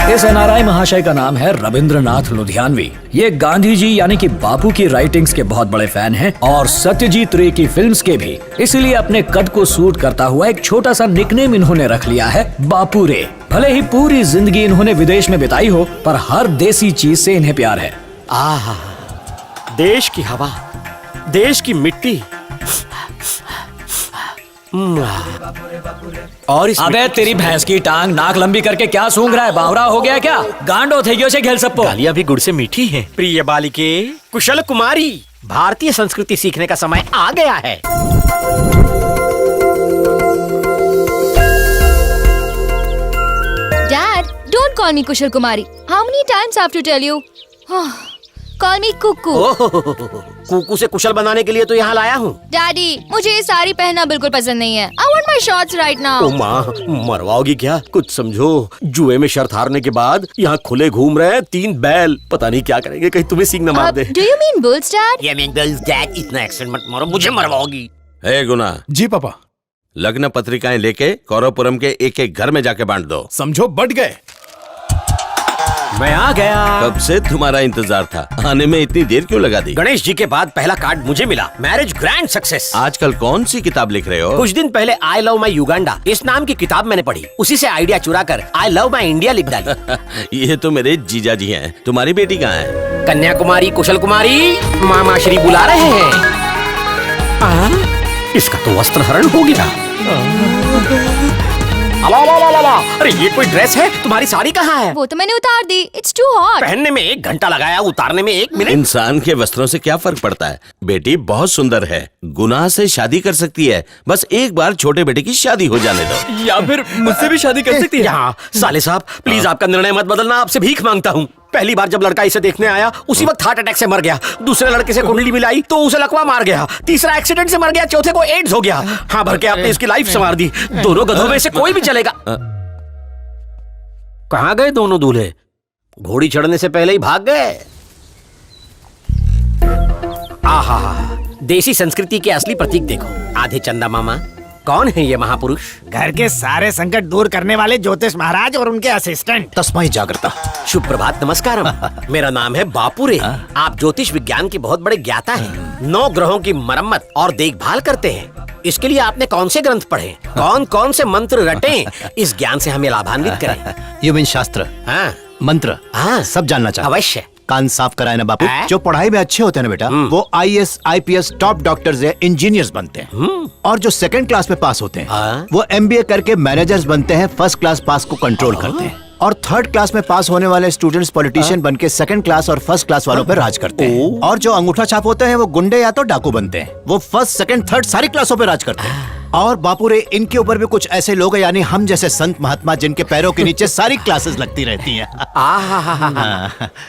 इस एनआरआई महाशय का नाम है रविंद्रनाथ लुधियानवी। ये गांधी जी यानी कि बापू की राइटिंग्स के बहुत बड़े फैन हैं और सत्यजीत रे की फिल्म्स के भी। इसीलिए अपने कद को सूट करता हुआ एक छोटा सा निकनेम इन्होंने रख लिया है, बापू रे। भले ही पूरी जिंदगी इन्होंने विदेश में बिताई हो, पर हर देसी चीज से इन्हें प्यार है। आहा, देश की हवा, देश की मिट्टी और इस अबे तेरी भैंस की टांग नाक लंबी करके क्या सूंघ रहा है? बावरा हो गया क्या? गांडो थे से खेल सबको। गालियां भी गुड़ से मीठी हैं। प्रिय बालिके, कुशल कुमारी, भारतीय संस्कृति सीखने का समय आ गया है। Dad, don't call me Kusal Kumari. How many times I have to tell you? Call me Kuku. Kuku से कुशल बनाने के लिए तो यहाँ लाया हूँ। डैडी, मुझे ये साड़ी पहनना बिल्कुल पसंद नहीं है। I want my shorts right now. ओ माँ, मरवाओगी क्या? कुछ समझो, जुए में शर्त हारने के बाद यहाँ खुले घूम रहे हैं 3 बैल। पता नहीं क्या करेंगे, कहीं तुम्हें सींग न मार दे। Do you mean bulls, Dad? Yeah, mean bulls, Dad. इतना एक्सेंट मत मारो, मुझे मरवाओगी। हे गुना। जी पापा। लग्न पत्रिकाएं लेके कौरवपुरम के एक एक घर में जाके बांट दो। समझो बट गए। मैं आ गया। कब से तुम्हारा इंतजार था, आने में इतनी देर क्यों लगा दी? गणेश जी के बाद पहला कार्ड मुझे मिला। Marriage grand success. आजकल कौन सी किताब लिख रहे हो? कुछ दिन पहले आई लव माई युगांडा इस नाम की किताब मैंने पढ़ी। उसी से आइडिया चुरा कर आई लव माई इंडिया लिख डाली। ये तो मेरे जीजा जी हैं। तुम्हारी बेटी कहाँ है? कन्याकुमारी कुशल कुमारी, मामा श्री बुला रहे हैं। इसका तो वस्त्र हरण हो गया। अरे ये कोई ड्रेस है? तुम्हारी साड़ी कहाँ है? वो तो मैंने उतार दी। It's too hot. पहनने में 1 घंटा लगाया, उतारने में 1 मिनट। इंसान के वस्त्रों से क्या फर्क पड़ता है? बेटी बहुत सुंदर है, गुनाह से शादी कर सकती है। बस एक बार छोटे बेटे की शादी हो जाने दो। या फिर मुझसे भी शादी कर सकती है। यहाँ साले साहब, प्लीज आपका निर्णय मत बदलना, आपसे भीख मांगता हूँ। पहली बार जब लड़का इसे देखने आया, उसी वक्त हार्ट अटैक से मर गया। दूसरे लड़के से कुंडली मिलाई तो उसे लकवा मार गया। तीसरा एक्सीडेंट से मर गया। चौथे को एड्स हो गया। हाँ भर के आपने इसकी लाइफ संवार दी। दोनों गधों में से कोई भी चलेगा। कहाँ गए दोनों दूल्हे? घोड़ी चढ़ने से पहले ही भाग गए। आहा, देसी संस्कृति के असली प्रतीक देखो। आधे चंदा मामा। कौन है ये महापुरुष? घर के सारे संकट दूर करने वाले ज्योतिष महाराज और उनके असिस्टेंट। तस्मै जागृता। शुभ प्रभात, नमस्कारम। मेरा नाम है बापू रे। आप ज्योतिष विज्ञान के बहुत बड़े ज्ञाता हैं। 9 ग्रहों की मरम्मत और देखभाल करते हैं। इसके लिए आपने कौन से ग्रंथ पढ़े, कौन कौन से मंत्र रटे? इस ज्ञान से हमें लाभान्वित करें। यू मीन शास्त्र, हाँ, मंत्र, हाँ, सब जानना चाहते। अवश्य। कान साफ कराए ना बापू। है? जो पढ़ाई में अच्छे होते हैं ना बेटा, वो IAS IPS टॉप डॉक्टर्स या इंजीनियर्स बनते हैं। और जो 2nd क्लास में पास होते हैं, वो MBA करके मैनेजर्स बनते हैं, 1st क्लास पास को कंट्रोल करते हैं। और 3rd क्लास में पास होने वाले स्टूडेंट्स पॉलिटिशियन बनके 2nd क्लास और 1st क्लास वालों पर राज करते हैं। और जो अंगूठा छाप होते हैं, वो गुंडे या तो डाकू बनते हैं। वो 1st, 2nd, 3rd सारी क्लासों पे राज करते हैं। और बापू रे, इनके ऊपर भी कुछ ऐसे लोग हैं, यानी हम जैसे संत महात्मा, जिनके पैरों के नीचे सारी क्लासेस लगती रहती हैं।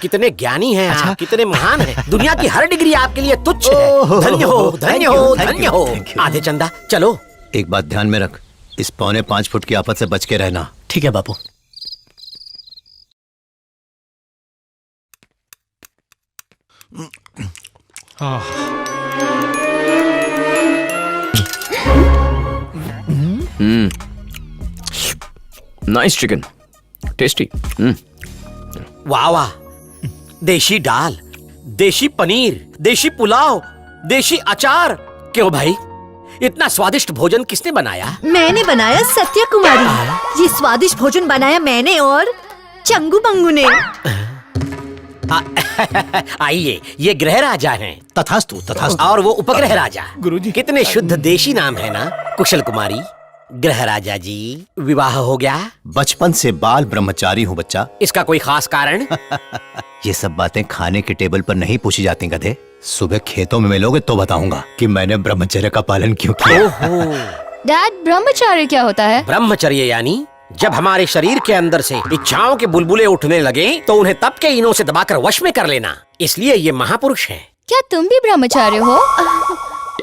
कितने ज्ञानी हैं आप, कितने महान हैं। दुनिया की हर डिग्री आपके लिए तुच्छ है। धन्य हो, धन्य हो, धन्य हो। आधे चंदा, चलो। एक बात ध्यान में रख, इस 4.25 फुट की आफत से बच के रहना। ठीक है बापू। Nice chicken, tasty. वाह वाह, देशी दाल, देशी पनीर, देशी पुलाव, देशी अचार। क्यों भाई, इतना स्वादिष्ट भोजन किसने बनाया? मैंने बनाया सत्य कुमारी। ये स्वादिष्ट भोजन बनाया मैंने और चंगू पंगू ने। आइए, ये गृह राजा हैं। तथास्तु, तथास्तु। और वो उपग्रह राजा। गुरुजी। कितने शुद्ध देशी नाम है ना। कुशल कुमारी, गृह राजा जी, विवाह हो गया? बचपन से बाल ब्रह्मचारी हूँ बच्चा। इसका कोई खास कारण? ये सब बातें खाने के टेबल पर नहीं पूछी जाती गधे। सुबह खेतों में मिलोगे तो बताऊंगा कि मैंने ब्रह्मचर्य का पालन क्यों किया। डैड, ब्रह्मचार्य क्या होता है? ब्रह्मचर्य यानी जब हमारे शरीर के अंदर से इच्छाओं के बुलबुले उठने लगे तो उन्हें तप के इनों से दबाकर वश में कर लेना। इसलिए ये महापुरुष हैं। क्या तुम भी ब्रह्मचार्य हो?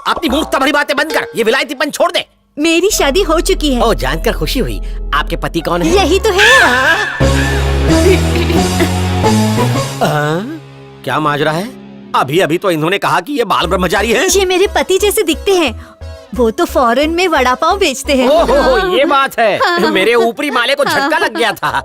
अपनी मूर्खता भरी बातें बंद कर, ये विलायतीपन छोड़ दे। मेरी शादी हो चुकी है। ओ, जानकर खुशी हुई। आपके पति कौन है? यही तो है। क्या माजरा है? अभी अभी तो इन्होंने कहा कि ये बाल ब्रह्मचारी हैं। ये मेरे पति जैसे दिखते हैं। वो तो फॉरेन में वड़ा पाव बेचते हैं। ओहो, ये बात है। मेरे ऊपरी माले को झटका लग गया था।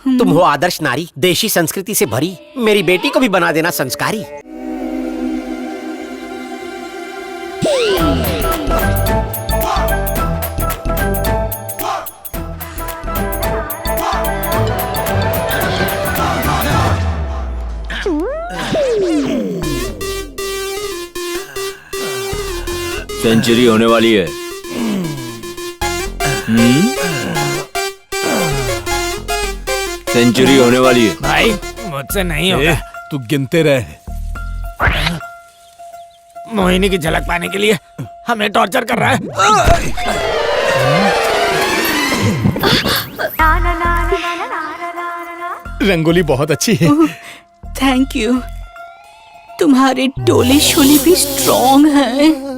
तुम हो आदर्श नारी, देशी संस्कृति से भरी। मेरी बेटी को भी बना देना संस्कारी। सेंचुरी होने वाली है। सेंचुरी होने वाली है। भाई मुझसे नहीं होगा। तू गिनते रहे। मोहिनी की झलक पाने के लिए हमें टॉर्चर कर रहा है। रंगोली बहुत अच्छी है। Thank you. तुम्हारे डोले शोले भी स्ट्रॉन्ग हैं।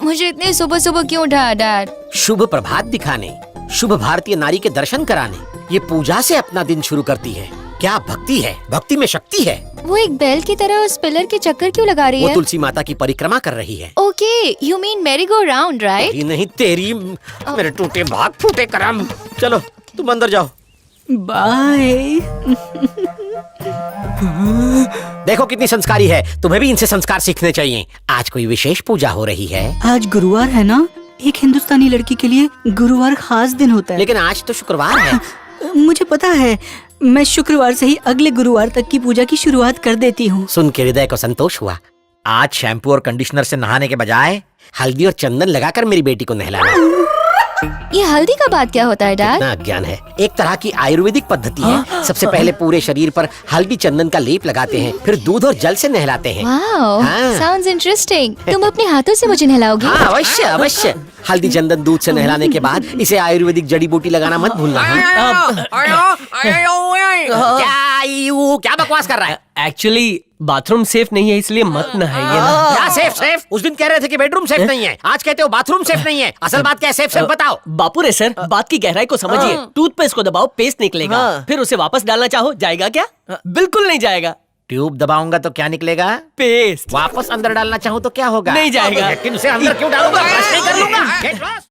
मुझे इतने सुबह सुबह क्यों उठाया डैड? शुभ प्रभात दिखाने, शुभ भारतीय नारी के दर्शन कराने, ये पूजा से अपना दिन शुरू करती है। क्या भक्ति है, भक्ति में शक्ति है। वो एक बैल की तरह उस पिलर के चक्कर क्यों लगा रही वो है? तुलसी माता की परिक्रमा कर रही है। Okay, you mean merry go round, right? तेरी नहीं तेरी, मेरे टूटे भाग फूटे करम। चलो तुम अंदर जाओ। बाय। देखो कितनी संस्कारी है, तुम्हें भी इनसे संस्कार सीखने चाहिए। आज कोई विशेष पूजा हो रही है। आज गुरुवार है ना? एक हिंदुस्तानी लड़की के लिए गुरुवार खास दिन होता है। लेकिन आज तो शुक्रवार है। मुझे पता है, मैं शुक्रवार से ही अगले गुरुवार तक की पूजा की शुरुआत कर देती हूँ। सुन के हृदय को संतोष हुआ। आज शैम्पू और कंडीशनर से नहाने के बजाय हल्दी और चंदन लगाकर मेरी बेटी को नहलाना। ये हल्दी का बात क्या होता है डैड? इतना अज्ञान है। एक तरह की आयुर्वेदिक पद्धति है। सबसे पहले पूरे शरीर पर हल्दी चंदन का लेप लगाते हैं, फिर दूध और जल से नहलाते हैं। वाओ, हाँ। Sounds interesting. तुम अपने हाथों से मुझे नहलाओगी? हाँ अवश्य अवश्य। हल्दी चंदन दूध से नहलाने के बाद इसे आयुर्वेदिक जड़ी बूटी लगाना मत भूलना। क्या बकवास कर रहा है? एक्चुअली बाथरूम सेफ नहीं है, इसलिए मत नहाइए ना। क्या सेफ सेफ? उस दिन कह रहे थे कि बेडरूम सेफ नहीं है, आज कहते हो बाथरूम सेफ नहीं है। असल बात क्या है? सेफ सेफ बताओ। बापू रे सर, बात की गहराई को समझिए। टूथपेस्ट को दबाओ, पेस्ट निकलेगा। फिर उसे वापस डालना चाहो, जाएगा क्या? बिल्कुल नहीं जाएगा। ट्यूब दबाऊंगा तो क्या निकलेगा? पेस्ट। वापस अंदर डालना चाहूँ तो क्या होगा? नहीं जाएगा। लेकिन उसे अंदर क्यों डालूंगा? फ्लश नहीं कर लूंगा। Get lost।